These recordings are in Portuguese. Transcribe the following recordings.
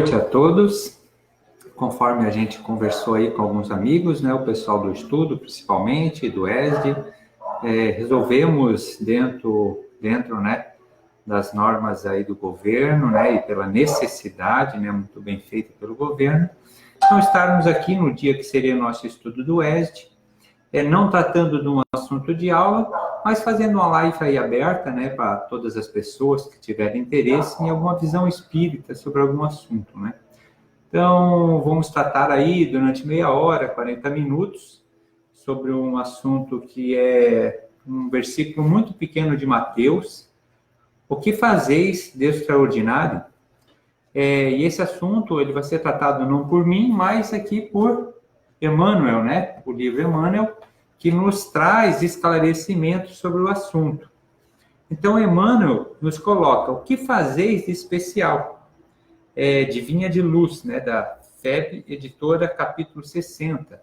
noite a todos. Conforme a gente conversou aí com alguns amigos, né, o pessoal do estudo, principalmente, do ESD, resolvemos dentro, né, das normas aí do governo, né, e pela necessidade, né, muito bem feita pelo governo, então estarmos aqui no dia que seria nosso estudo do ESD, não tratando de um assunto de aula, mas fazendo uma live aí aberta, né, para todas as pessoas que tiverem interesse em alguma visão espírita sobre algum assunto, né. Então, vamos tratar aí durante meia hora, 40 minutos, sobre um assunto que é um versículo muito pequeno de Mateus. O que fazeis de extraordinário? E esse assunto ele vai ser tratado não por mim, mas aqui por Emmanuel, né? O livro Emmanuel, que nos traz esclarecimento sobre o assunto. Então, Emmanuel nos coloca o que fazeis de especial. De Vinha de Luz, né, da FEB Editora, capítulo 60.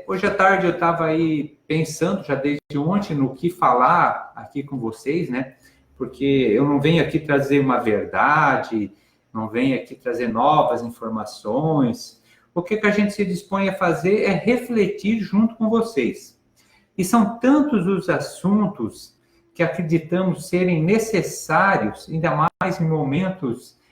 Hoje à tarde eu estava aí pensando, já desde ontem, no que falar aqui com vocês, né, porque eu não venho aqui trazer uma verdade, não venho aqui trazer novas informações. O que a gente se dispõe a fazer é refletir junto com vocês. E são tantos os assuntos que acreditamos serem necessários, ainda mais em momentos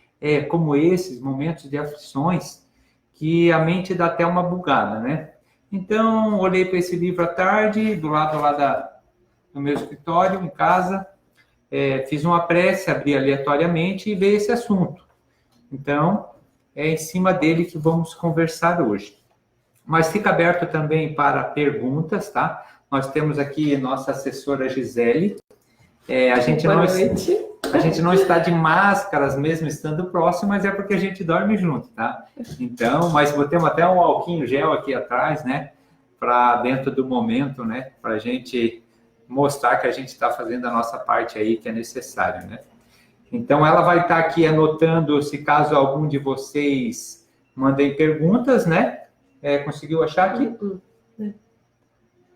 como esses, momentos de aflições, que a mente dá até uma bugada, né? Então, olhei para esse livro à tarde, do lado lá do meu escritório, em casa, fiz uma prece, abri aleatoriamente e veio esse assunto. Então, é em cima dele que vamos conversar hoje. Mas fica aberto também para perguntas, tá? Nós temos aqui nossa assessora Gisele. A gente não está de máscaras mesmo estando próximo, mas é porque a gente dorme junto, tá? Então, mas botamos até um álcool gel aqui atrás, né? Para dentro do momento, né? Para a gente mostrar que a gente está fazendo a nossa parte aí, que é necessário, né? Então, ela vai estar aqui anotando, se caso algum de vocês mandem perguntas, né? Conseguiu achar aqui?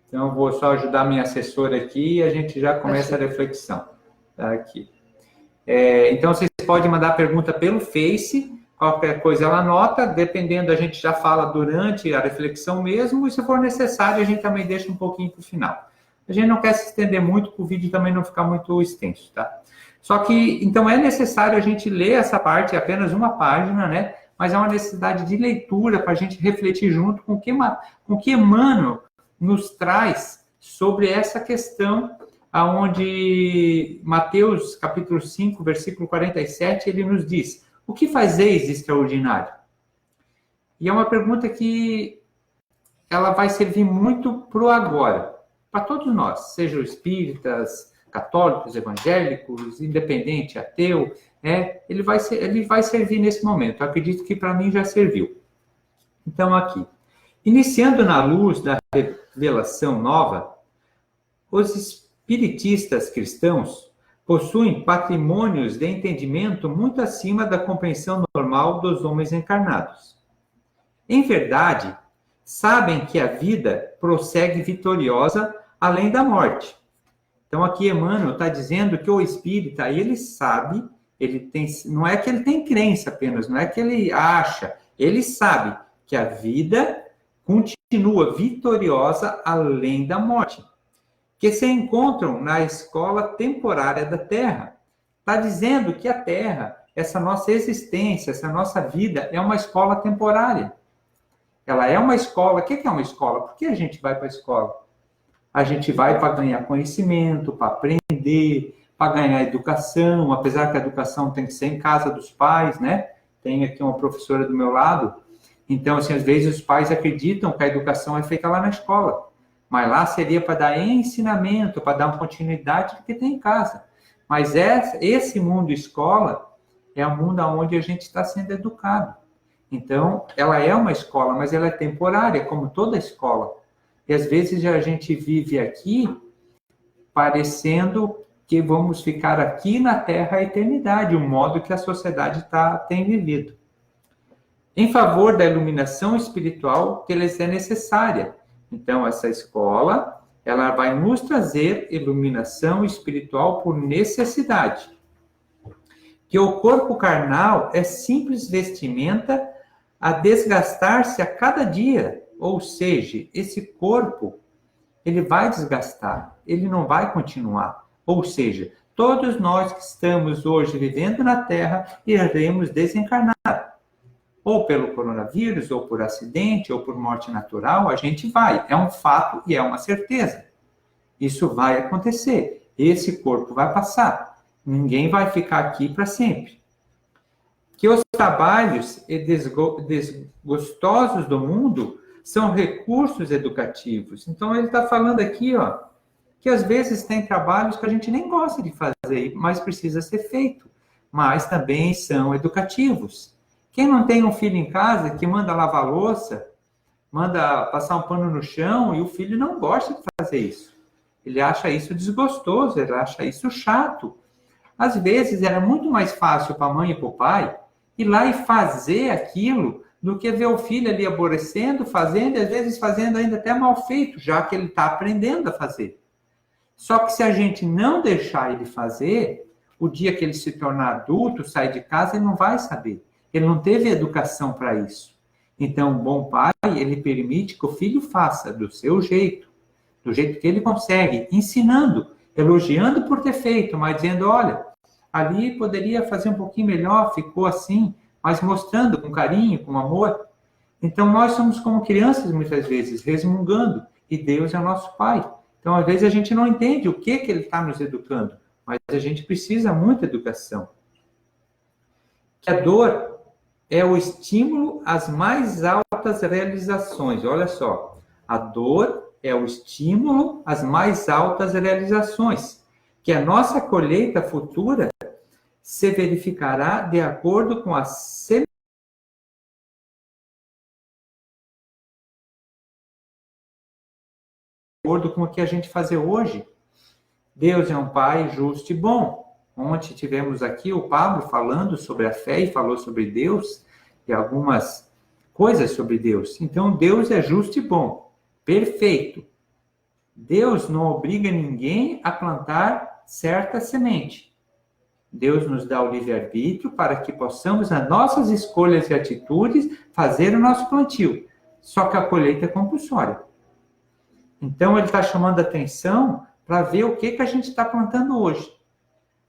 Então, vou só ajudar a minha assessora aqui e a gente já começa a reflexão. Tá aqui. Então, vocês podem mandar pergunta pelo Face, qualquer coisa ela anota, dependendo, a gente já fala durante a reflexão mesmo, e se for necessário, a gente também deixa um pouquinho para o final. A gente não quer se estender muito, para o vídeo também não ficar muito extenso, tá? Só que, então, é necessário a gente ler essa parte, é apenas uma página, né? Mas é uma necessidade de leitura para a gente refletir junto com o que Emmanuel nos traz sobre essa questão, aonde Mateus, capítulo 5, versículo 47, ele nos diz, o que fazeis de extraordinário? E é uma pergunta que ela vai servir muito para o agora, para todos nós, sejam espíritas, católicos, evangélicos, independente, ateu, ele vai servir nesse momento. Eu acredito que para mim já serviu. Então, aqui. Iniciando na luz da revelação nova, os espiritistas cristãos possuem patrimônios de entendimento muito acima da compreensão normal dos homens encarnados. Em verdade, sabem que a vida prossegue vitoriosa além da morte. Então, aqui Emmanuel está dizendo que o espírita, ele sabe, não é que ele tem crença apenas, não é que ele acha, ele sabe que a vida continua vitoriosa além da morte, que se encontram na escola temporária da Terra. Está dizendo que a Terra, essa nossa existência, essa nossa vida, é uma escola temporária. Ela é uma escola. O que é uma escola? Por que a gente vai para a escola? A gente vai para ganhar conhecimento, para aprender, para ganhar educação, apesar que a educação tem que ser em casa dos pais, né? Tem aqui uma professora do meu lado. Então, assim, às vezes os pais acreditam que a educação é feita lá na escola. Mas lá seria para dar ensinamento, para dar uma continuidade do que tem em casa. Mas esse mundo escola é o mundo onde a gente está sendo educado. Então, ela é uma escola, mas ela é temporária, como toda escola. E às vezes a gente vive aqui parecendo que vamos ficar aqui na Terra a eternidade, o modo que a sociedade tem vivido. Em favor da iluminação espiritual que lhes é necessária. Então, essa escola, ela vai nos trazer iluminação espiritual por necessidade. que o corpo carnal é simples vestimenta a desgastar-se a cada dia. Ou seja, esse corpo, ele vai desgastar, ele não vai continuar. Ou seja, todos nós que estamos hoje vivendo na Terra, iremos desencarnar. Ou pelo coronavírus, ou por acidente, ou por morte natural, a gente vai. É um fato e é uma certeza. Isso vai acontecer. Esse corpo vai passar. Ninguém vai ficar aqui para sempre. Que os trabalhos desgostosos do mundo são recursos educativos. Então, ele está falando aqui, ó, que às vezes tem trabalhos que a gente nem gosta de fazer, mas precisa ser feito. Mas também são educativos. Quem não tem um filho em casa que manda lavar louça, manda passar um pano no chão, e o filho não gosta de fazer isso. Ele acha isso desgostoso, ele acha isso chato. Às vezes, era muito mais fácil para a mãe e para o pai ir lá e fazer aquilo do que ver o filho ali aborrecendo, fazendo, e às vezes fazendo ainda até mal feito, já que ele está aprendendo a fazer. Só que se a gente não deixar ele fazer, o dia que ele se tornar adulto, sair de casa, ele não vai saber. Ele não teve educação para isso. Então, um bom pai, ele permite que o filho faça do seu jeito, do jeito que ele consegue, ensinando, elogiando por ter feito, mas dizendo, olha, ali poderia fazer um pouquinho melhor, ficou assim, mas mostrando com carinho, com amor. Então, nós somos como crianças, muitas vezes, resmungando, e Deus é nosso Pai. Então, às vezes, a gente não entende o que Ele está nos educando, mas a gente precisa muito de educação. Que a dor é o estímulo às mais altas realizações. Olha só, a dor é o estímulo às mais altas realizações, que a nossa colheita futura se verificará de acordo com a acordo com o que a gente fazer hoje. Deus é um Pai justo e bom. Ontem tivemos aqui o Pablo falando sobre a fé e falou sobre Deus e algumas coisas sobre Deus. Então, Deus é justo e bom, perfeito. Deus não obriga ninguém a plantar certa semente. Deus nos dá o livre-arbítrio para que possamos, nas nossas escolhas e atitudes, fazer o nosso plantio. Só que a colheita é compulsória. Então, ele está chamando a atenção para ver o que a gente está plantando hoje.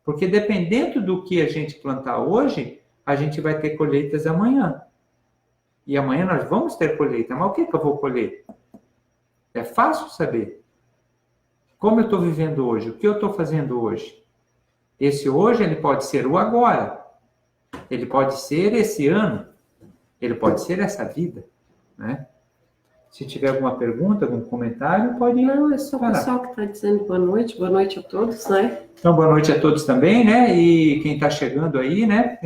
Porque dependendo do que a gente plantar hoje, a gente vai ter colheitas amanhã. E amanhã nós vamos ter colheita. Mas o que eu vou colher? É fácil saber. Como eu estou vivendo hoje? O que eu estou fazendo hoje? Esse hoje, ele pode ser o agora. Ele pode ser esse ano. Ele pode ser essa vida, né? Se tiver alguma pergunta, algum comentário, pode ir. Não, é só o pessoal que está dizendo boa noite a todos, né? Então, boa noite a todos também, né? E quem está chegando aí, né?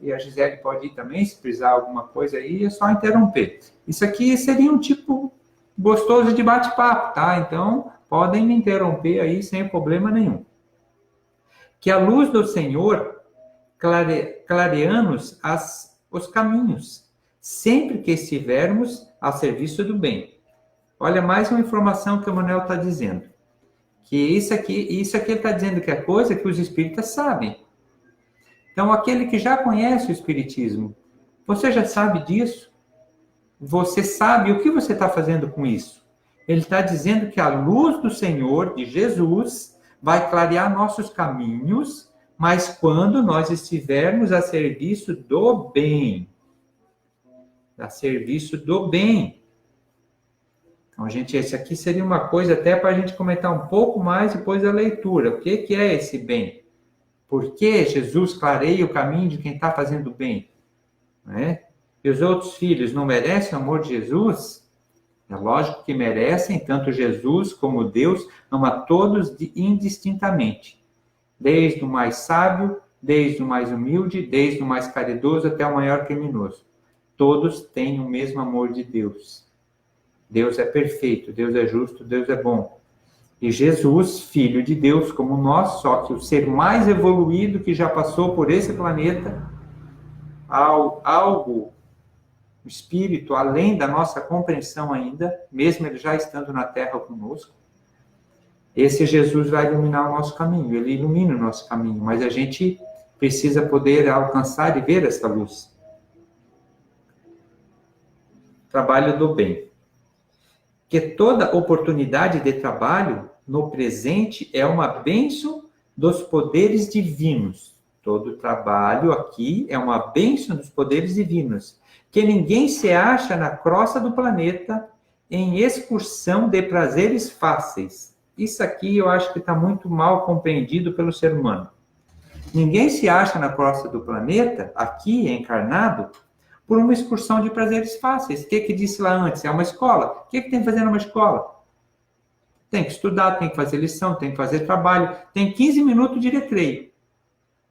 E a Gisele pode ir também, se precisar alguma coisa aí, é só interromper. Isso aqui seria um tipo gostoso de bate-papo, tá? Então, podem me interromper aí sem problema nenhum. Que a luz do Senhor clareia-nos os caminhos, sempre que estivermos a serviço do bem. Olha, mais uma informação que o Manuel está dizendo. Que isso aqui ele está dizendo que é coisa que os espíritas sabem. Então, aquele que já conhece o espiritismo, você já sabe disso? Você sabe o que você está fazendo com isso? Ele está dizendo que a luz do Senhor, de Jesus, vai clarear nossos caminhos, mas quando nós estivermos a serviço do bem. A serviço do bem. Então, gente, esse aqui seria uma coisa até para a gente comentar um pouco mais depois da leitura. O que é esse bem? Por que Jesus clareia o caminho de quem está fazendo bem? Né? E os outros filhos não merecem o amor de Jesus? É lógico que merecem, tanto Jesus como Deus ama todos indistintamente. Desde o mais sábio, desde o mais humilde, desde o mais caridoso até o maior criminoso. Todos têm o mesmo amor de Deus. Deus é perfeito, Deus é justo, Deus é bom. E Jesus, filho de Deus como nós, só que o ser mais evoluído que já passou por esse planeta, algo, o espírito, além da nossa compreensão ainda, mesmo ele já estando na Terra conosco, esse Jesus vai iluminar o nosso caminho, ele ilumina o nosso caminho, mas a gente precisa poder alcançar e ver essa luz. Trabalho do bem. Que toda oportunidade de trabalho no presente é uma bênção dos poderes divinos. Todo trabalho aqui é uma bênção dos poderes divinos. Que ninguém se acha na crosta do planeta em excursão de prazeres fáceis. Isso aqui eu acho que está muito mal compreendido pelo ser humano. Ninguém se acha na crosta do planeta, aqui encarnado, por uma excursão de prazeres fáceis. O que disse lá antes? É uma escola. O que tem que fazer numa escola? Tem que estudar, tem que fazer lição, tem que fazer trabalho. Tem 15 minutos de recreio.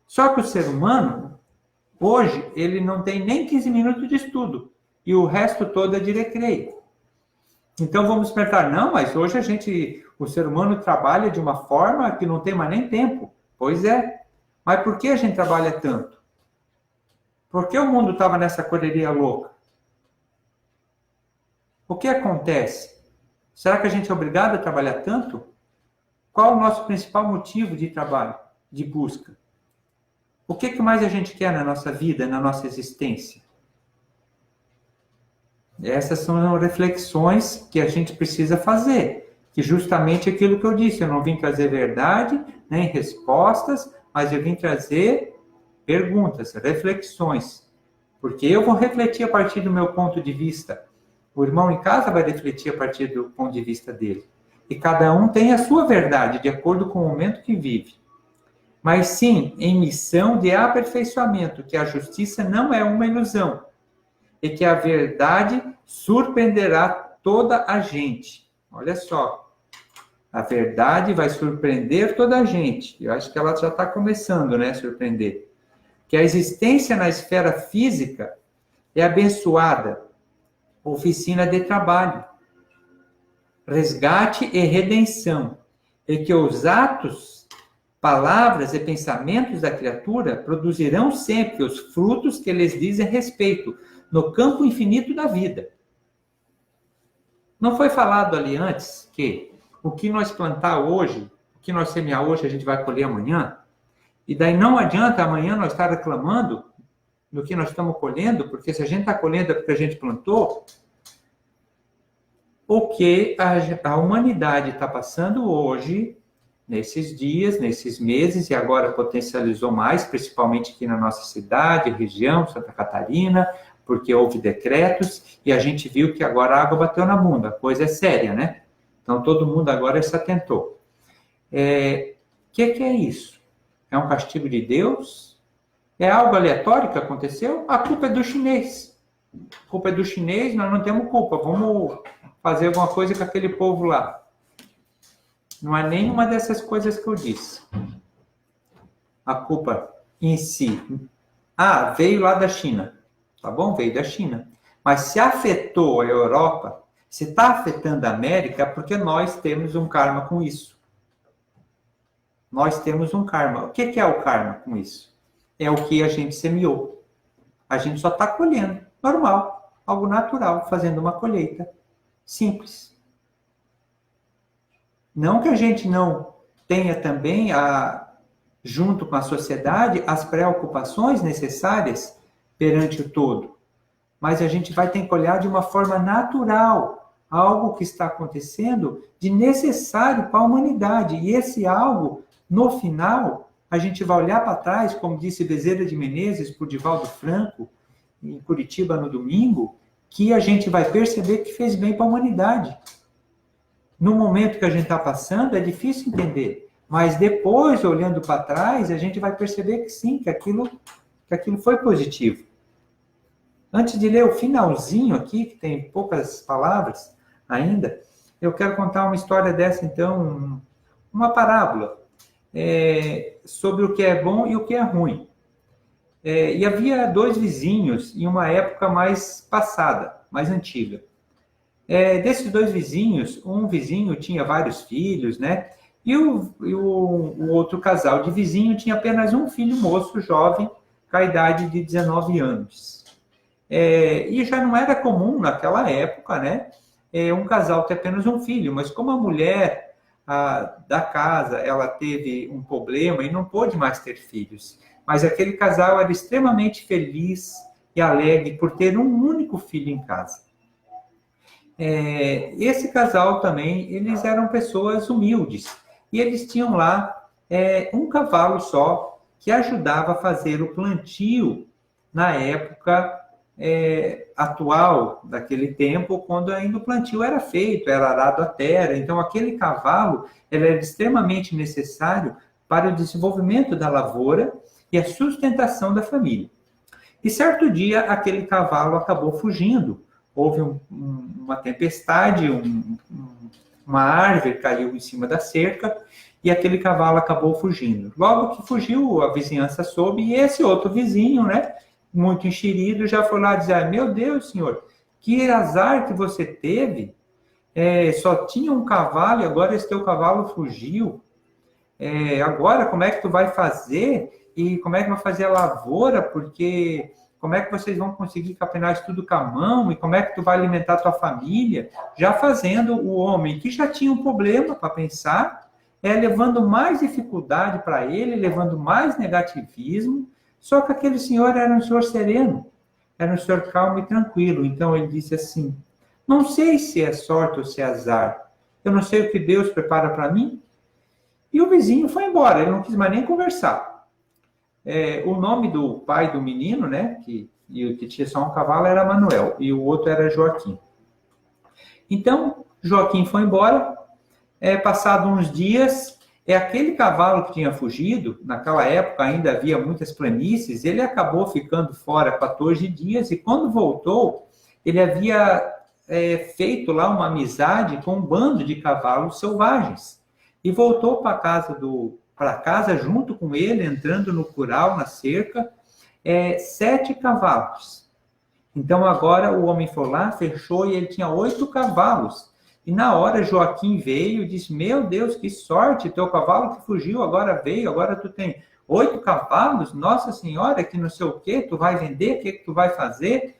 Só que o ser humano, hoje, ele não tem nem 15 minutos de estudo. E o resto todo é de recreio. Então vamos perguntar, não, mas hoje o ser humano trabalha de uma forma que não tem mais nem tempo. Pois é. Mas por que a gente trabalha tanto? Por que o mundo estava nessa correria louca? O que acontece? Será que a gente é obrigado a trabalhar tanto? Qual o nosso principal motivo de trabalho, de busca? O que mais a gente quer na nossa vida, na nossa existência? Essas são reflexões que a gente precisa fazer. Que justamente aquilo que eu disse, eu não vim trazer verdade, nem respostas, mas eu vim trazer perguntas, reflexões. Porque eu vou refletir a partir do meu ponto de vista. O irmão em casa vai refletir a partir do ponto de vista dele. E cada um tem a sua verdade, de acordo com o momento que vive. Mas sim, em missão de aperfeiçoamento, que a justiça não é uma ilusão. E que a verdade surpreenderá toda a gente. Olha só. A verdade vai surpreender toda a gente. Eu acho que ela já está começando, né, a surpreender. Que a existência na esfera física é abençoada, oficina de trabalho, resgate e redenção, e que os atos, palavras e pensamentos da criatura produzirão sempre os frutos que lhes dizem respeito, no campo infinito da vida. Não foi falado ali antes que o que nós plantar hoje, o que nós semear hoje, a gente vai colher amanhã? E daí não adianta amanhã nós estar reclamando do que nós estamos colhendo, porque se a gente está colhendo é porque a gente plantou. O que a humanidade está passando hoje, nesses dias, nesses meses, e agora potencializou mais, principalmente aqui na nossa cidade, região, Santa Catarina, porque houve decretos, e a gente viu que agora a água bateu na bunda, a coisa é séria, né? Então todo mundo agora se atentou. Que é isso? É um castigo de Deus? É algo aleatório que aconteceu? A culpa é do chinês. A culpa é do chinês, nós não temos culpa. Vamos fazer alguma coisa com aquele povo lá. Não é nenhuma dessas coisas que eu disse. A culpa em si. Veio lá da China. Tá bom? Veio da China. Mas se afetou a Europa, se está afetando a América, é porque nós temos um karma com isso. Nós temos um karma. O que é o karma com isso? É o que a gente semeou. A gente só está colhendo. Normal. Algo natural. Fazendo uma colheita. Simples. Não que a gente não tenha também, junto com a sociedade, as preocupações necessárias perante o todo. Mas a gente vai ter que olhar de uma forma natural algo que está acontecendo de necessário para a humanidade. E esse algo, no final, a gente vai olhar para trás, como disse Bezerra de Menezes, por Divaldo Franco, em Curitiba no domingo, que a gente vai perceber que fez bem para a humanidade. No momento que a gente está passando, é difícil entender. Mas depois, olhando para trás, a gente vai perceber que sim, que aquilo foi positivo. Antes de ler o finalzinho aqui, que tem poucas palavras ainda, eu quero contar uma história dessa, então, uma parábola sobre o que é bom e o que é ruim. E havia dois vizinhos em uma época mais passada, mais antiga. Desses dois vizinhos, um vizinho tinha vários filhos, né? E o outro casal de vizinho tinha apenas um filho moço, jovem, com a idade de 19 anos. E já não era comum naquela época, né? Um casal ter apenas um filho, mas como a mulher da casa, ela teve um problema e não pôde mais ter filhos. mas aquele casal era extremamente feliz e alegre por ter um único filho em casa. Esse casal também, eles eram pessoas humildes, e eles tinham lá um cavalo só, que ajudava a fazer o plantio na época atual daquele tempo, quando ainda o plantio era feito, era arado a terra. Então, aquele cavalo ele era extremamente necessário para o desenvolvimento da lavoura e a sustentação da família. E certo dia, aquele cavalo acabou fugindo. Houve uma tempestade, uma árvore caiu em cima da cerca, e aquele cavalo acabou fugindo. Logo que fugiu, a vizinhança soube, e esse outro vizinho, né, muito enxerido, já foi lá dizer: meu Deus, senhor, que azar que você teve, só tinha um cavalo e agora esse teu cavalo fugiu. Agora como é que tu vai fazer? E como é que vai fazer a lavoura? Porque como é que vocês vão conseguir capinar isso tudo com a mão? E como é que tu vai alimentar a tua família? Já fazendo o homem que já tinha um problema para pensar, levando mais dificuldade para ele, levando mais negativismo. Só que aquele senhor era um senhor sereno, era um senhor calmo e tranquilo. Então ele disse assim: não sei se é sorte ou se é azar, eu não sei o que Deus prepara para mim. E o vizinho foi embora, ele não quis mais nem conversar. O nome do pai do menino, né, que tinha só um cavalo, era Manuel, e o outro era Joaquim. Então, Joaquim foi embora. Passado uns dias, aquele cavalo que tinha fugido, naquela época ainda havia muitas planícies, ele acabou ficando fora 14 dias, e quando voltou, ele havia feito lá uma amizade com um bando de cavalos selvagens, e voltou para casa junto com ele, entrando no curral, na cerca, 7 cavalos. Então agora o homem foi lá, fechou, e ele tinha 8 cavalos. E na hora Joaquim veio e disse: meu Deus, que sorte, teu cavalo que fugiu agora veio, agora tu tem 8 cavalos, Nossa Senhora, que não sei o que, tu vai vender, o que tu vai fazer?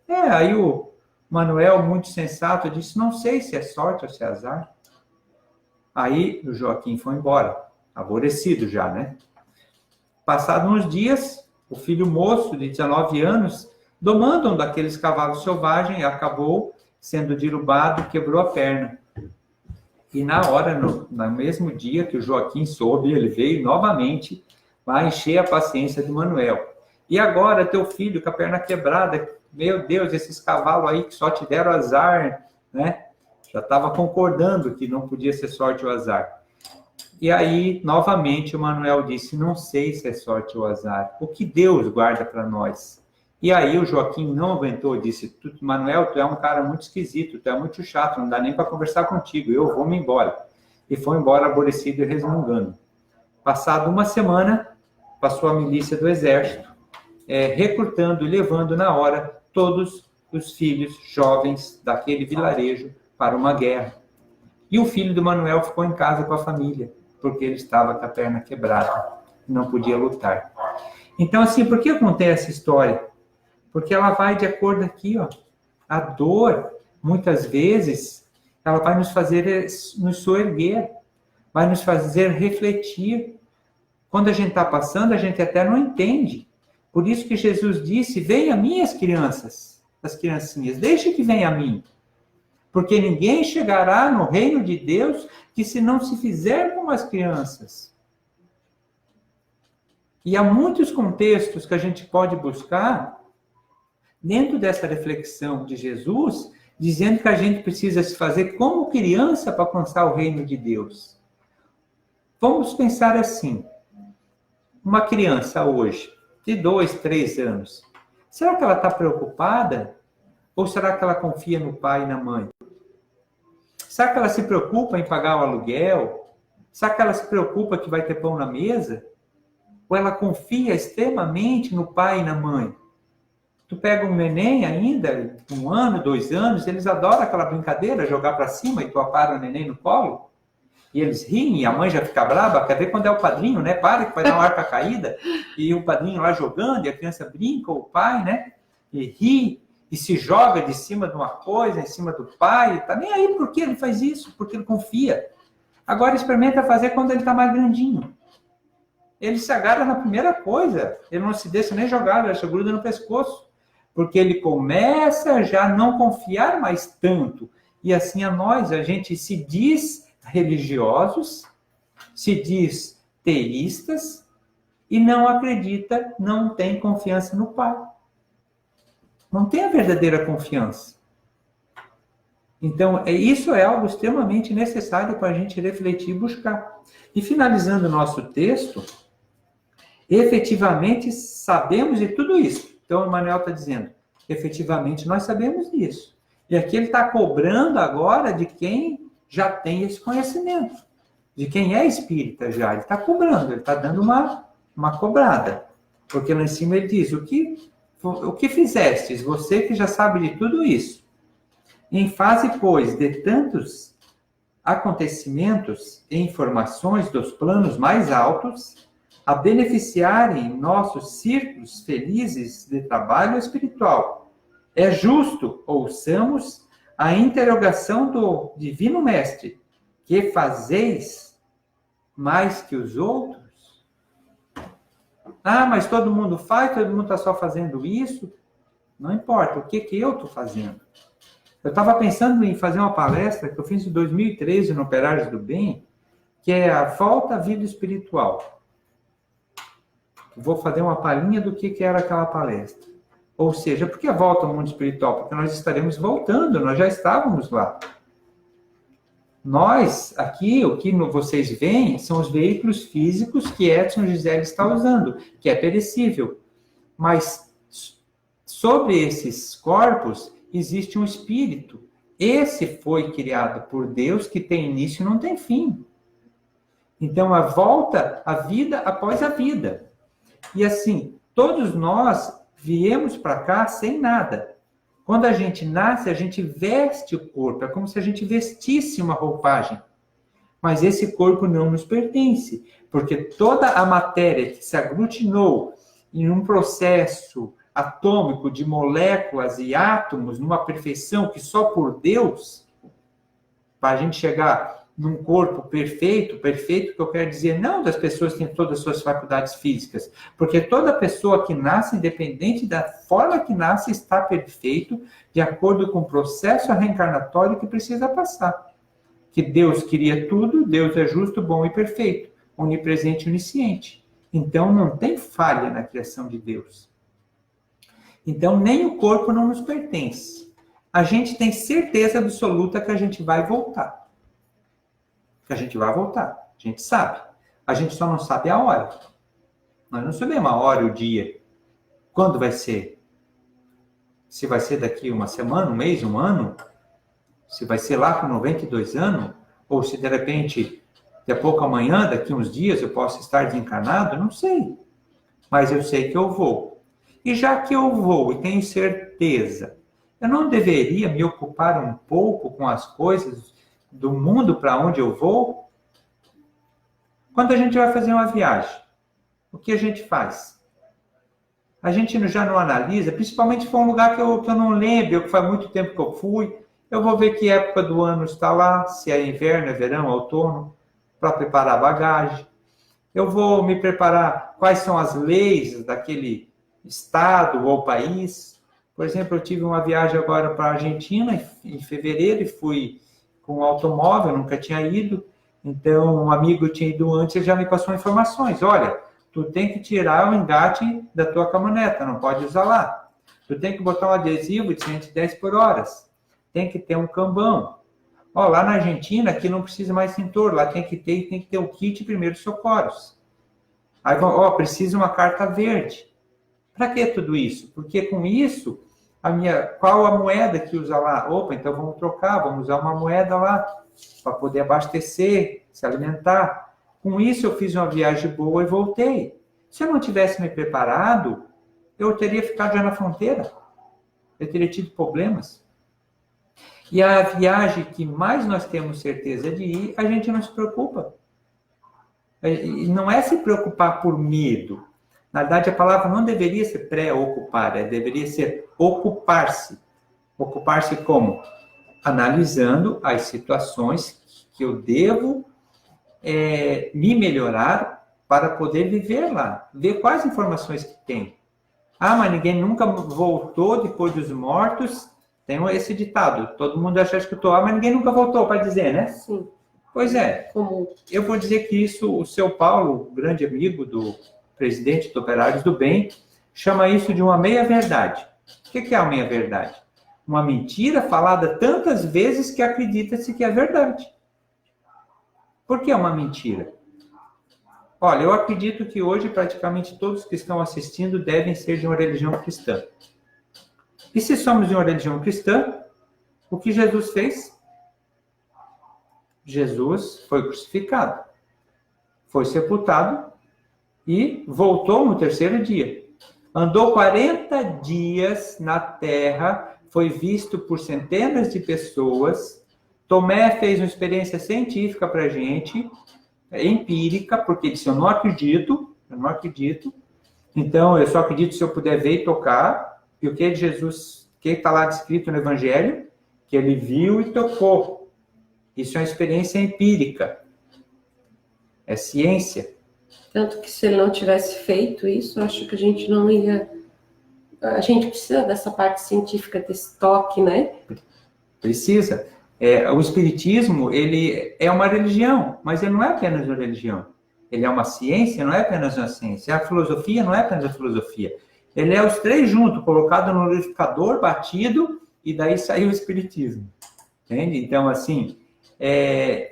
Aí o Manuel, muito sensato, disse: não sei se é sorte ou se é azar. Aí o Joaquim foi embora, aborrecido já, né? Passados uns dias, o filho moço de 19 anos, domando um daqueles cavalos selvagens, acabou sendo derrubado, quebrou a perna. E na hora, no mesmo dia que o Joaquim soube, ele veio novamente para encher a paciência do Manuel. E agora, teu filho com a perna quebrada, meu Deus, esses cavalos aí que só te deram azar, né? Já estava concordando que não podia ser sorte ou azar. E aí, novamente, o Manuel disse: não sei se é sorte ou azar, o que Deus guarda para nós? E aí o Joaquim não aguentou, disse: Manuel, tu é um cara muito esquisito, tu é muito chato, não dá nem para conversar contigo, eu vou-me embora. E foi embora aborrecido e resmungando. Passado uma semana, passou a milícia do exército, recrutando e levando na hora todos os filhos jovens daquele vilarejo para uma guerra. E o filho do Manuel ficou em casa com a família, porque ele estava com a perna quebrada, não podia lutar. Então, assim, por que eu contei essa história? Porque ela vai de acordo aqui, ó. A dor, muitas vezes, ela vai nos fazer nos soerguer, vai nos fazer refletir. Quando a gente está passando, a gente até não entende. Por isso que Jesus disse: venha a mim as crianças, as criancinhas, deixe que venha a mim. Porque ninguém chegará no reino de Deus que se não se fizer como as crianças. E há muitos contextos que a gente pode buscar dentro dessa reflexão de Jesus, dizendo que a gente precisa se fazer como criança para alcançar o reino de Deus. Vamos pensar assim: uma criança hoje, de 2, 3 anos, será que ela está preocupada? Ou será que ela confia no pai e na mãe? Será que ela se preocupa em pagar o aluguel? Será que ela se preocupa que vai ter pão na mesa? Ou ela confia extremamente no pai e na mãe? Tu pega um neném ainda, 1 ano, 2 anos, eles adoram aquela brincadeira, jogar para cima e tu apara o neném no colo. E eles riem, e a mãe já fica brava, quer ver quando é o padrinho, né? Para que vai dar uma arca caída, e o padrinho lá jogando, e a criança brinca, ou o pai, né? E ri, e se joga de cima de uma coisa, em cima do pai, tá nem aí por que ele faz isso, porque ele confia. Agora experimenta fazer quando ele está mais grandinho. ele se agarra na primeira coisa. Ele não se deixa nem jogar, ele se gruda no pescoço. Porque ele começa já a não confiar mais tanto. E assim a gente se diz religiosos, se diz teístas, e não acredita, não tem confiança no Pai. Não tem a verdadeira confiança. Então, isso é algo extremamente necessário para a gente refletir e buscar. E finalizando o nosso texto, efetivamente sabemos de tudo isso. Então, o Emmanuel está dizendo, efetivamente nós sabemos disso. E aqui ele está cobrando agora de quem já tem esse conhecimento, de quem é espírita já. Ele está cobrando, ele está dando uma cobrada. Porque lá em cima ele diz, o que fizestes, você que já sabe de tudo isso, em face, pois, de tantos acontecimentos e informações dos planos mais altos, a beneficiarem nossos círculos felizes de trabalho espiritual. É justo, ouçamos, a interrogação do Divino Mestre, que fazeis mais que os outros? Ah, mas todo mundo faz, todo mundo está só fazendo isso? Não importa, o que eu estou fazendo? Eu estava pensando em fazer uma palestra que eu fiz em 2013 no Operários do Bem, que é a volta à vida espiritual. Vou fazer uma palhinha do que era aquela palestra. Ou seja, por que a volta ao mundo espiritual? Porque nós estaremos voltando, nós já estávamos lá. Nós, aqui, o que vocês veem, são os veículos físicos que Edson Gisele está usando, que é perecível. Mas sobre esses corpos, existe um espírito. Esse foi criado por Deus, que tem início e não tem fim. Então, a volta à vida após a vida. E assim, todos nós viemos para cá sem nada. Quando a gente nasce, a gente veste o corpo. É como se a gente vestisse uma roupagem. Mas esse corpo não nos pertence. Porque toda a matéria que se aglutinou em um processo atômico de moléculas e átomos, numa perfeição que só por Deus, para a gente chegar num corpo perfeito que eu quero dizer, não das pessoas que têm todas as suas faculdades físicas, porque toda pessoa que nasce, independente da forma que nasce, está perfeito, de acordo com o processo reencarnatório que precisa passar. Que Deus queria tudo, Deus é justo, bom e perfeito, onipresente e onisciente. Então, não tem falha na criação de Deus. Então, nem o corpo não nos pertence. A gente tem certeza absoluta que a gente vai voltar. Que a gente vai voltar. A gente sabe. A gente só não sabe a hora. Nós não sabemos a hora e o dia. Quando vai ser? Se vai ser daqui uma semana, um mês, um ano? Se vai ser lá com 92 anos? Ou se de repente, daqui a pouco amanhã, daqui uns dias, eu posso estar desencarnado? Não sei. Mas eu sei que eu vou. E já que eu vou e tenho certeza, eu não deveria me ocupar um pouco com as coisas do mundo para onde eu vou? Quando a gente vai fazer uma viagem, o que a gente faz? A gente já não analisa, principalmente se for um lugar que eu não lembro, que faz muito tempo que eu fui, eu vou ver que época do ano está lá, se é inverno, é verão, outono, para preparar a bagagem. Eu vou me preparar quais são as leis daquele estado ou país. Por exemplo, eu tive uma viagem agora para a Argentina em fevereiro e fui com um automóvel, nunca tinha ido. Então, um amigo tinha ido antes e já me passou informações. Olha, tu tem que tirar o engate da tua caminhoneta, não pode usar lá. Tu tem que botar um adesivo de 110 por hora. Tem que ter um cambão. Ó, lá na Argentina, aqui não precisa mais cintor, lá tem que ter o kit primeiros socorros. Aí, ó, precisa uma carta verde. Para que tudo isso? Porque com isso, qual a moeda que usa lá? Opa, então vamos trocar, vamos usar uma moeda lá para poder abastecer, se alimentar. Com isso eu fiz uma viagem boa e voltei. Se eu não tivesse me preparado, eu teria ficado já na fronteira. Eu teria tido problemas. E a viagem que mais nós temos certeza de ir, a gente não se preocupa. E não é se preocupar por medo. Na verdade, a palavra não deveria ser preocupar, deveria ser ocupar-se. Ocupar-se como? Analisando as situações que eu devo me melhorar para poder viver lá, ver quais informações que tem. Ah, mas ninguém nunca voltou depois dos mortos. Tem esse ditado, todo mundo já escutou, mas ninguém nunca voltou para dizer, né? Sim. Pois é, Comum. eu vou dizer que isso, o seu Paulo, grande amigo do presidente do Operários do Bem, chama isso de uma meia-verdade. O que é uma meia-verdade? Uma mentira falada tantas vezes que acredita-se que é verdade. Por que é uma mentira? Olha, eu acredito que hoje praticamente todos que estão assistindo devem ser de uma religião cristã. E se somos de uma religião cristã, o que Jesus fez? Jesus foi crucificado, foi sepultado e voltou no terceiro dia. Andou 40 dias na terra, foi visto por centenas de pessoas. Tomé fez uma experiência científica para a gente, empírica, porque disse, eu não acredito. Então, eu só acredito se eu puder ver e tocar. E o que Jesus, que está lá descrito no Evangelho? Que ele viu e tocou. Isso é uma experiência empírica. É ciência. Tanto que se ele não tivesse feito isso, acho que a gente não ia... A gente precisa dessa parte científica, desse toque, né? Precisa. O espiritismo, ele é uma religião, mas ele não é apenas uma religião. Ele é uma ciência, não é apenas uma ciência. A filosofia não é apenas a filosofia. Ele é os três juntos, colocado no liquidificador, batido, e daí saiu o espiritismo. Entende? Então, assim,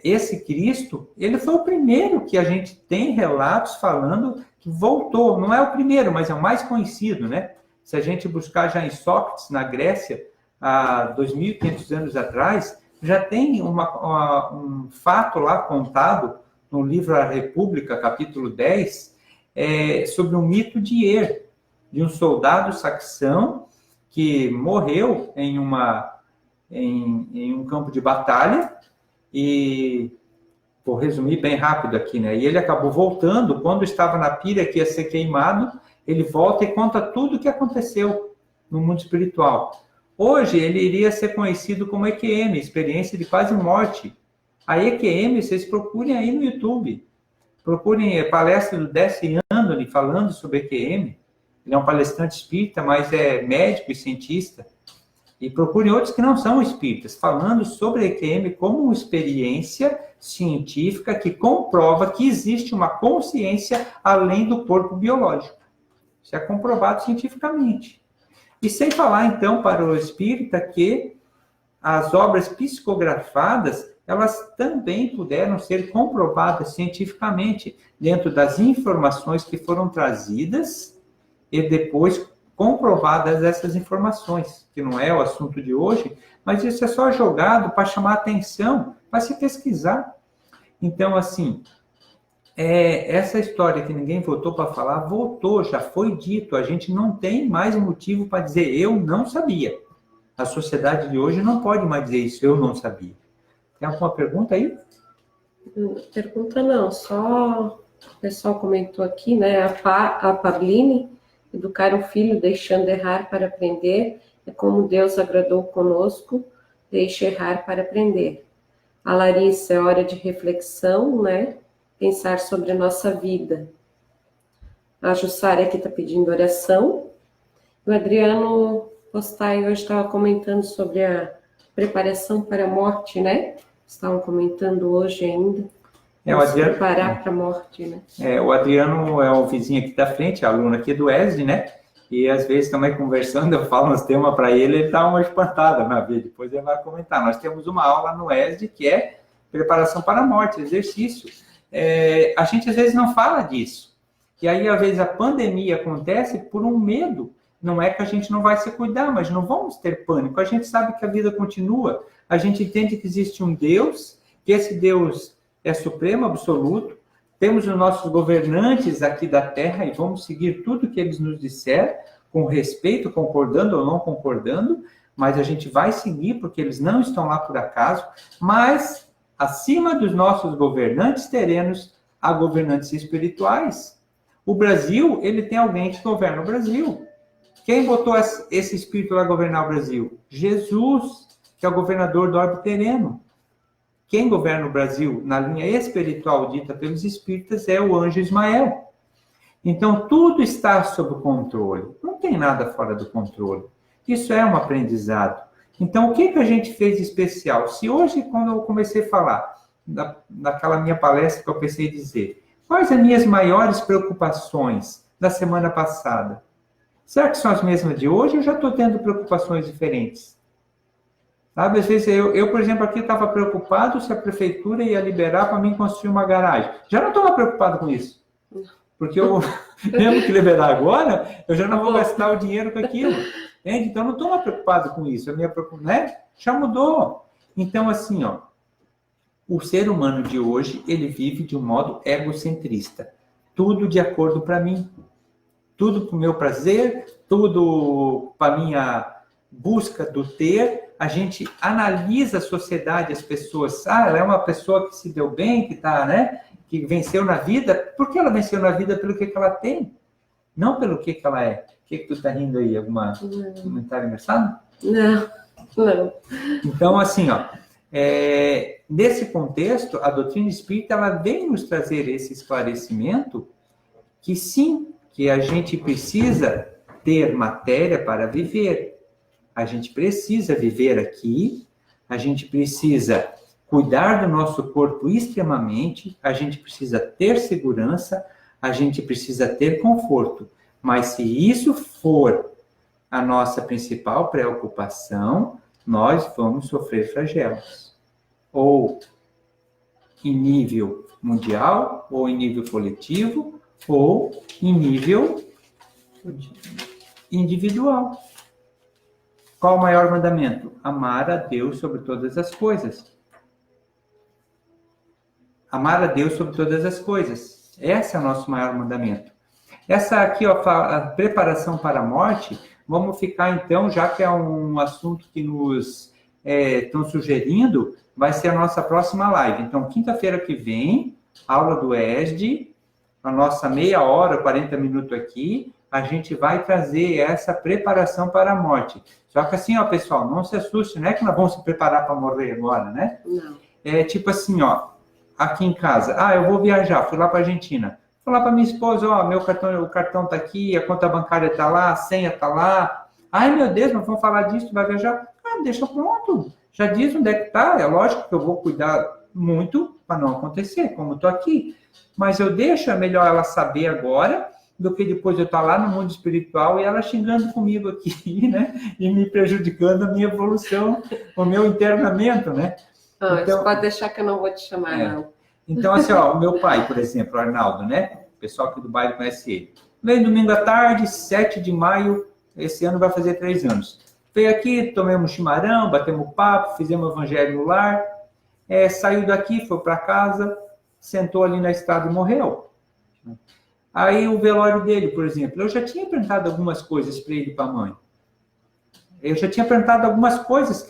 esse Cristo, ele foi o primeiro que a gente tem relatos falando que voltou. Não é o primeiro, mas é o mais conhecido, né? Se a gente buscar já em Sócrates, na Grécia, há 2.500 anos atrás, já tem um fato lá contado no livro A República, capítulo 10, sobre o mito de Er, de um soldado saxão que morreu em um campo de batalha, e vou resumir bem rápido aqui, né? E ele acabou voltando, quando estava na pilha que ia ser queimado, ele volta e conta tudo o que aconteceu no mundo espiritual. Hoje, ele iria ser conhecido como EQM, experiência de quase morte. A EQM, vocês procurem aí no YouTube. Procurem a palestra do Décio Andoni falando sobre EQM. Ele é um palestrante espírita, mas é médico e cientista. E procurem outros que não são espíritas, falando sobre a EQM como uma experiência científica que comprova que existe uma consciência além do corpo biológico. Isso é comprovado cientificamente. E sem falar, então, para o espírita que as obras psicografadas, elas também puderam ser comprovadas cientificamente dentro das informações que foram trazidas e depois comprovadas essas informações, que não é o assunto de hoje, mas isso é só jogado para chamar atenção, para se pesquisar. Então, assim, essa história que ninguém voltou para falar, voltou, já foi dito. A gente não tem mais motivo para dizer eu não sabia. A sociedade de hoje não pode mais dizer isso, eu não sabia. Tem alguma pergunta aí? Pergunta não, só o pessoal comentou aqui, né? A Pavline, educar um filho deixando errar para aprender é como Deus agradou conosco, deixa errar para aprender. A Larissa, é hora de reflexão, né? Pensar sobre a nossa vida. A Jussara aqui está pedindo oração. O Adriano Postai hoje estava comentando sobre a preparação para a morte, né? Estavam comentando hoje ainda. O Adriano, preparar para a morte, né? O Adriano é o vizinho aqui da frente, aluno aqui do ESD, né? E às vezes também conversando, eu falo uns temas para ele, ele dá uma espantada na vida. Depois ele vai comentar. Nós temos uma aula no ESD que é preparação para a morte, exercício. A gente às vezes não fala disso. E aí, às vezes, a pandemia acontece por um medo. Não é que a gente não vai se cuidar, mas não vamos ter pânico. A gente sabe que a vida continua. A gente entende que existe um Deus, que esse Deus é supremo, absoluto. Temos os nossos governantes aqui da Terra e vamos seguir tudo que eles nos disseram, com respeito, concordando ou não concordando, mas a gente vai seguir porque eles não estão lá por acaso. Mas acima dos nossos governantes teremos a governantes espirituais. O Brasil, ele tem alguém que governa o Brasil. Quem botou esse espírito lá governar o Brasil? Jesus, que é o governador do orbe terreno. quem governa o Brasil na linha espiritual dita pelos espíritas é o anjo Ismael. Então, tudo está sob controle. Não tem nada fora do controle. Isso é um aprendizado. Então, o que a gente fez de especial? Se hoje, quando eu comecei a falar, naquela minha palestra que eu pensei em dizer, quais as minhas maiores preocupações da semana passada? Será que são as mesmas de hoje ou já estou tendo preocupações diferentes? Sabe, às vezes eu, por exemplo, aqui estava preocupado se a prefeitura ia liberar para mim construir uma garagem. Já não estou mais preocupado com isso. Porque eu, mesmo que liberar agora, eu já não vou gastar o dinheiro com aquilo. Entende? Então, eu não estou mais preocupado com isso. A minha preocupação, né? Já mudou. Então, assim, ó, o ser humano de hoje, ele vive de um modo egocentrista. Tudo de acordo para mim. Tudo para o meu prazer, tudo para a minha busca do ter. A gente analisa a sociedade, as pessoas. Ah, ela é uma pessoa que se deu bem, que está, né? Que venceu na vida. Por que ela venceu na vida? Pelo que ela tem. Não pelo que ela é. O que tu está rindo aí? Algum comentário engraçado? Não, não. Então, assim, ó, nesse contexto, a doutrina espírita ela vem nos trazer esse esclarecimento que sim, que a gente precisa ter matéria para viver. A gente precisa viver aqui, a gente precisa cuidar do nosso corpo extremamente, a gente precisa ter segurança, a gente precisa ter conforto. Mas se isso for a nossa principal preocupação, nós vamos sofrer flagelos. Ou em nível mundial, ou em nível coletivo, ou em nível individual. Qual o maior mandamento? Amar a Deus sobre todas as coisas. Amar a Deus sobre todas as coisas. Esse é o nosso maior mandamento. Essa aqui, ó, a preparação para a morte, vamos ficar então, já que é um assunto que nos estão sugerindo, vai ser a nossa próxima live. Então, quinta-feira que vem, aula do ESD, a nossa meia hora, 40 minutos aqui, a gente vai trazer essa preparação para a morte. Só que assim, ó, pessoal, não se assuste, não é que nós vamos se preparar para morrer agora, né? Não. É tipo assim, ó, aqui em casa, eu vou viajar, fui lá para a Argentina. Falar para minha esposa, ó, o cartão tá aqui, a conta bancária tá lá, a senha tá lá. Ai, meu Deus, mas vamos falar disso, vai viajar? Deixa pronto. Já diz onde é que tá. É lógico que eu vou cuidar muito para não acontecer, como eu tô aqui. Mas eu deixo, é melhor ela saber agora do que depois eu estar lá no mundo espiritual e ela xingando comigo aqui, né? E me prejudicando a minha evolução, o meu internamento, né? Então, pode deixar que eu não vou te chamar, não. Então, assim, ó, o meu pai, por exemplo, o Arnaldo, né? O pessoal aqui do bairro conhece ele. Veio domingo à tarde, 7 de maio, esse ano vai fazer 3 anos. Veio aqui, tomamos chimarrão, batemos papo, fizemos evangelho no lar, saiu daqui, foi para casa, sentou ali na estrada e morreu. Aí o velório dele, por exemplo, eu já tinha perguntado algumas coisas para ele e para a mãe. Eu já tinha perguntado algumas coisas,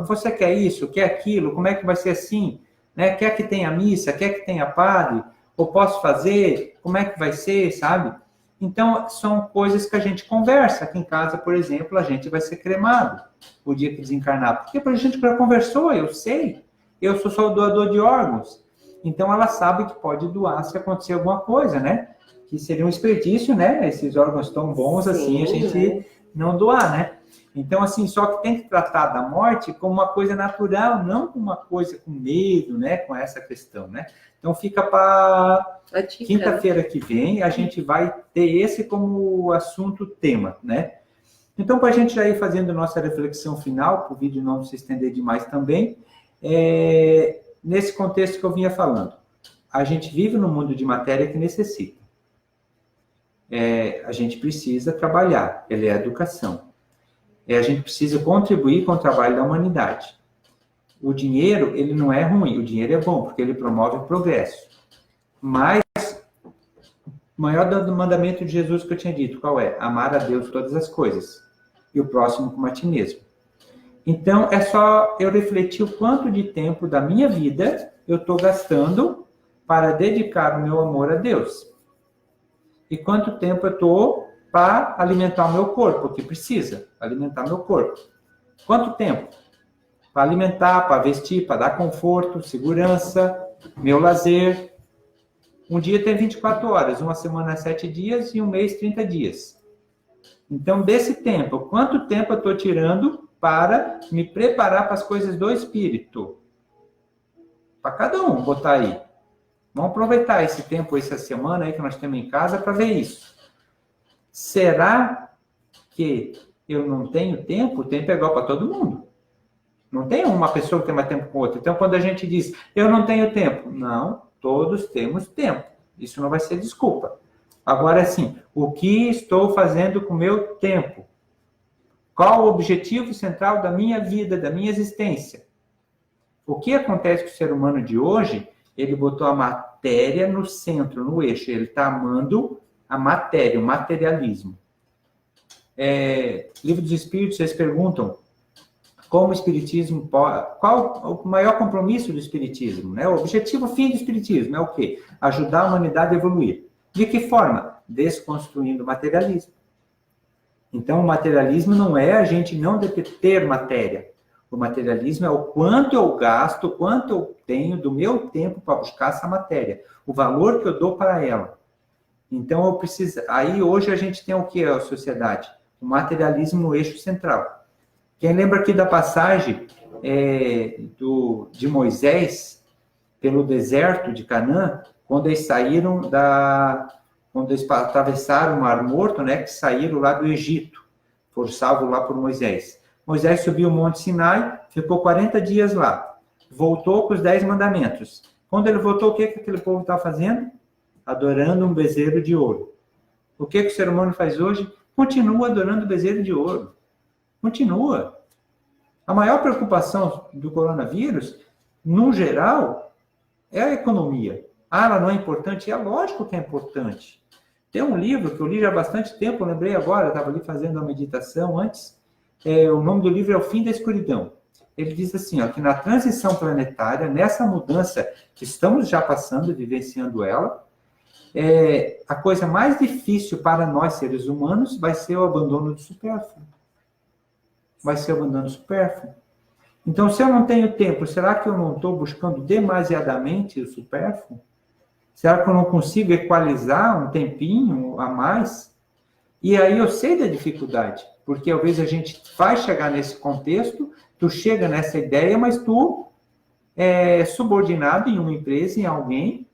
você quer isso, quer aquilo, como é que vai ser assim? Né? Quer que tenha missa, quer que tenha padre, ou posso fazer, como é que vai ser, sabe? Então, são coisas que a gente conversa. Aqui em casa, por exemplo, a gente vai ser cremado o dia que desencarnar. Porque a gente já conversou, eu sei. Eu sou só o doador de órgãos. Então, ela sabe que pode doar se acontecer alguma coisa, né? Que seria um desperdício, né? Esses órgãos tão bons assim, a gente não doar, né? Então, assim, só que tem que tratar da morte como uma coisa natural, não como uma coisa com medo, né? Com essa questão, né? Então, fica para quinta-feira que vem, a gente vai ter esse como assunto tema, né? Então, para a gente já ir fazendo nossa reflexão final, para o vídeo não se estender demais também, nesse contexto que eu vinha falando, a gente vive num mundo de matéria que necessita. A gente precisa trabalhar, ele é a educação. A gente precisa contribuir com o trabalho da humanidade. O dinheiro, ele não é ruim, o dinheiro é bom, porque ele promove o progresso. Mas, o maior mandamento de Jesus que eu tinha dito, qual é? Amar a Deus todas as coisas, e o próximo como a ti mesmo. Então, é só eu refletir o quanto de tempo da minha vida eu estou gastando para dedicar o meu amor a Deus. E quanto tempo eu estou para alimentar o meu corpo, que precisa alimentar meu corpo. Quanto tempo? para alimentar, para vestir, para dar conforto, segurança, meu lazer. Um dia tem 24 horas, uma semana 7 dias e um mês 30 dias. Então, desse tempo, quanto tempo eu estou tirando para me preparar para as coisas do Espírito? Para cada um botar aí. Vamos aproveitar esse tempo, essa semana aí que nós temos em casa para ver isso. Será que eu não tenho tempo? O tempo é igual para todo mundo. Não tem uma pessoa que tem mais tempo que outra. Então, quando a gente diz, eu não tenho tempo. Não, todos temos tempo. Isso não vai ser desculpa. Agora, sim, o que estou fazendo com o meu tempo? Qual o objetivo central da minha vida, da minha existência? O que acontece com o ser humano de hoje? Ele botou a matéria no centro, no eixo. Ele está amando a matéria, o materialismo. Livro dos Espíritos, vocês perguntam como o Espiritismo pode... Qual o maior compromisso do Espiritismo? Né? O objetivo fim do Espiritismo é o quê? Ajudar a humanidade a evoluir. De que forma? Desconstruindo o materialismo. Então, o materialismo não é a gente não ter matéria. O materialismo é o quanto eu gasto, o quanto eu tenho do meu tempo para buscar essa matéria. O valor que eu dou para ela. Então, eu preciso... Aí, hoje, a gente tem o que é a sociedade? O materialismo no eixo central. Quem lembra aqui da passagem de Moisés pelo deserto de Canaã, quando eles saíram quando eles atravessaram o Mar Morto, né, que saíram lá do Egito, foram salvos lá por Moisés. Moisés subiu o Monte Sinai, ficou 40 dias lá, voltou com os 10 mandamentos. Quando ele voltou, o que aquele povo estava fazendo? Adorando um bezerro de ouro. O que o ser humano faz hoje? Continua adorando o bezerro de ouro. Continua. A maior preocupação do coronavírus, no geral, é a economia. Ela não é importante? É lógico que é importante. Tem um livro que eu li já há bastante tempo, eu lembrei agora, eu estava ali fazendo uma meditação antes, o nome do livro é O Fim da Escuridão. Ele diz assim, ó, que na transição planetária, nessa mudança que estamos já passando, vivenciando ela, a coisa mais difícil para nós, seres humanos, vai ser o abandono do supérfluo. Vai ser o abandono supérfluo. Então, se eu não tenho tempo, será que eu não estou buscando demasiadamente o supérfluo? Será que eu não consigo equalizar um tempinho a mais? E aí eu sei da dificuldade, porque às vezes a gente vai chegar nesse contexto, tu chega nessa ideia, mas tu é subordinado em uma empresa, em alguém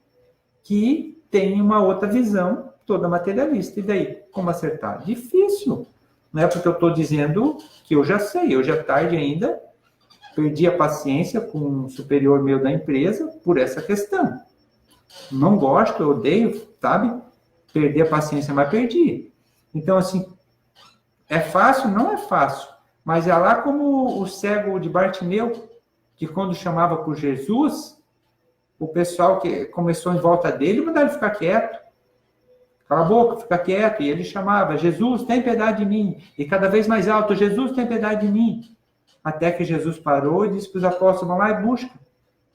que tem uma outra visão toda materialista. E daí, como acertar? Difícil. Não é porque eu estou dizendo que eu já sei, eu já tarde ainda perdi a paciência com um superior meu da empresa por essa questão. Não gosto, eu odeio, sabe? Perder a paciência, mas perdi. Então, assim, é fácil? Não é fácil. Mas é lá como o cego de Bartimeu, que quando chamava por Jesus, o pessoal que começou em volta dele mandava ele ficar quieto. Cala a boca, fica quieto. E ele chamava, Jesus, tem piedade de mim. E cada vez mais alto, Jesus, tem piedade de mim. Até que Jesus parou e disse para os apóstolos, vão lá e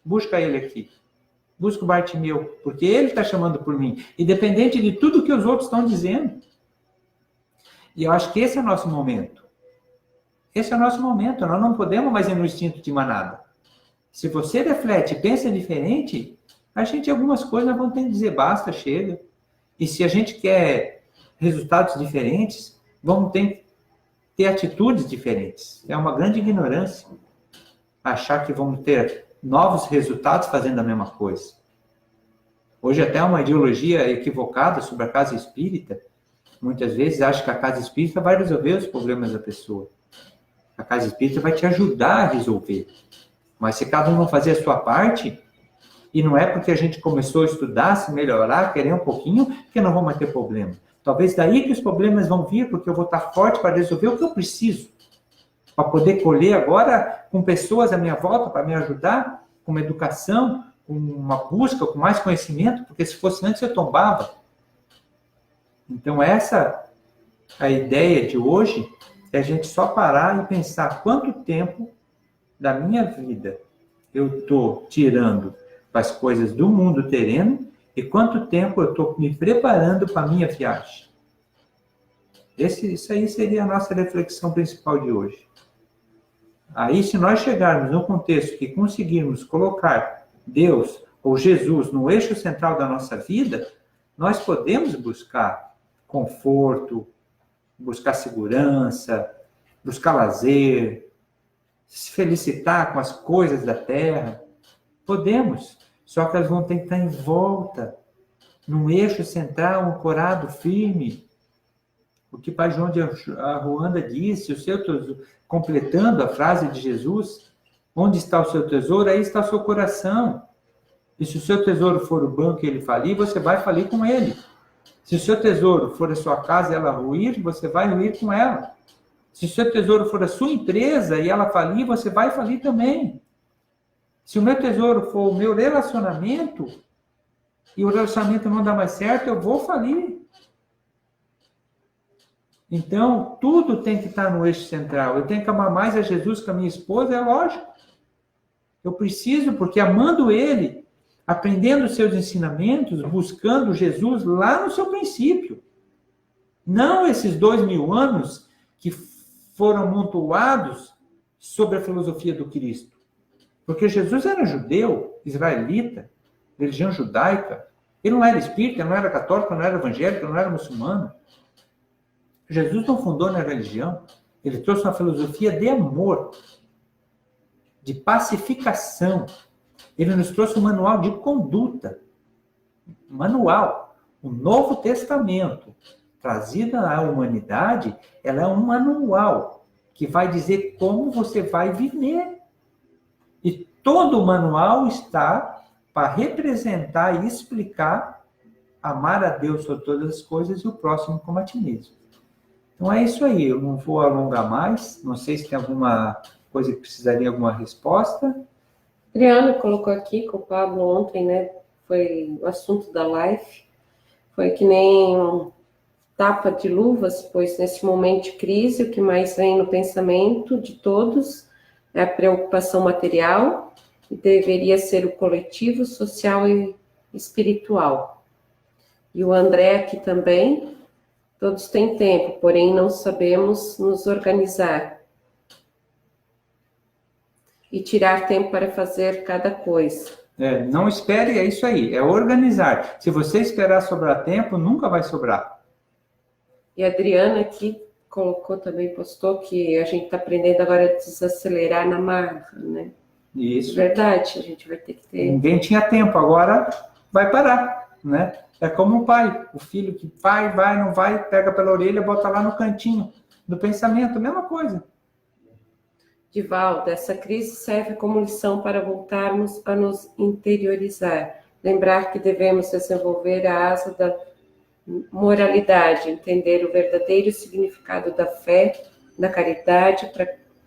busca ele aqui. Busca o Bartimeu, porque ele está chamando por mim. Independente de tudo que os outros estão dizendo. E eu acho que esse é o nosso momento. Esse é o nosso momento. Nós não podemos mais ir no instinto de manada. Se você reflete e pensa diferente, a gente, algumas coisas, nós vamos ter que dizer basta, chega. E se a gente quer resultados diferentes, vamos ter atitudes diferentes. É uma grande ignorância achar que vamos ter novos resultados fazendo a mesma coisa. Hoje até uma ideologia equivocada sobre a casa espírita, muitas vezes acha que a casa espírita vai resolver os problemas da pessoa. A casa espírita vai te ajudar a resolver. Mas se cada um não fazer a sua parte, e não é porque a gente começou a estudar, se melhorar, querer um pouquinho, que não vamos ter problema. Talvez daí que os problemas vão vir, porque eu vou estar forte para resolver o que eu preciso. Para poder colher agora com pessoas à minha volta, para me ajudar, com uma educação, com uma busca, com mais conhecimento, porque se fosse antes eu tombava. Então essa, a ideia de hoje, é a gente só parar e pensar quanto tempo da minha vida eu estou tirando para as coisas do mundo terreno e quanto tempo eu estou me preparando para a minha viagem. Isso aí seria a nossa reflexão principal de hoje. Aí, se nós chegarmos num contexto que conseguirmos colocar Deus ou Jesus no eixo central da nossa vida, nós podemos buscar conforto, buscar segurança, buscar lazer, se felicitar com as coisas da terra. Podemos, só que elas vão ter que estar em volta, num eixo central, ancorado, firme. O que Pai João de Aruanda disse, o seu tesouro, completando a frase de Jesus, onde está o seu tesouro, aí está o seu coração. E se o seu tesouro for o banco e ele falir, você vai falir com ele. Se o seu tesouro for a sua casa e ela ruir, você vai ruir com ela. Se o seu tesouro for a sua empresa e ela falir, você vai falir também. Se o meu tesouro for o meu relacionamento e o relacionamento não dá mais certo, eu vou falir. Então, tudo tem que estar no eixo central. Eu tenho que amar mais a Jesus que a minha esposa, é lógico. Eu preciso, porque amando Ele, aprendendo os seus ensinamentos, buscando Jesus lá no seu princípio. Não esses 2000 anos que foram amontoados sobre a filosofia do Cristo. Porque Jesus era judeu, israelita, religião judaica. Ele não era espírita, não era católico, não era evangélico, não era muçulmano. Jesus não fundou na religião. Ele trouxe uma filosofia de amor, de pacificação. Ele nos trouxe um manual de conduta. Manual. O Novo Testamento, trazido à humanidade, ela é um manual que vai dizer como você vai viver. E todo o manual está para representar e explicar amar a Deus sobre todas as coisas e o próximo como a ti mesmo. Então é isso aí, eu não vou alongar mais, não sei se tem alguma coisa que precisaria de alguma resposta. Adriana colocou aqui com o Pablo ontem, né? Foi o assunto da live. Foi que nem um tapa de luvas, pois nesse momento de crise, o que mais vem no pensamento de todos é a preocupação material, que deveria ser o coletivo, social e espiritual. E o André aqui também, todos têm tempo, porém não sabemos nos organizar e tirar tempo para fazer cada coisa. Não espere, é isso aí, é organizar. Se você esperar sobrar tempo, nunca vai sobrar. E a Adriana aqui colocou também, postou que a gente está aprendendo agora a desacelerar na marra, né? Isso. Verdade, a gente vai ter que ter... Ninguém tinha tempo, agora vai parar, né? É como o pai, o filho que vai, não vai, pega pela orelha, bota lá no cantinho do pensamento, mesma coisa. Divaldo, essa crise serve como lição para voltarmos a nos interiorizar, lembrar que devemos desenvolver a asa da moralidade, entender o verdadeiro significado da fé, da caridade,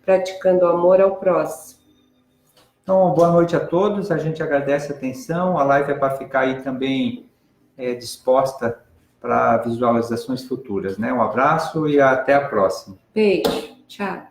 praticando o amor ao próximo. Então, boa noite a todos, a gente agradece a atenção, a live é para ficar aí também disposta para visualizações futuras, né? Um abraço e até a próxima. Beijo, tchau.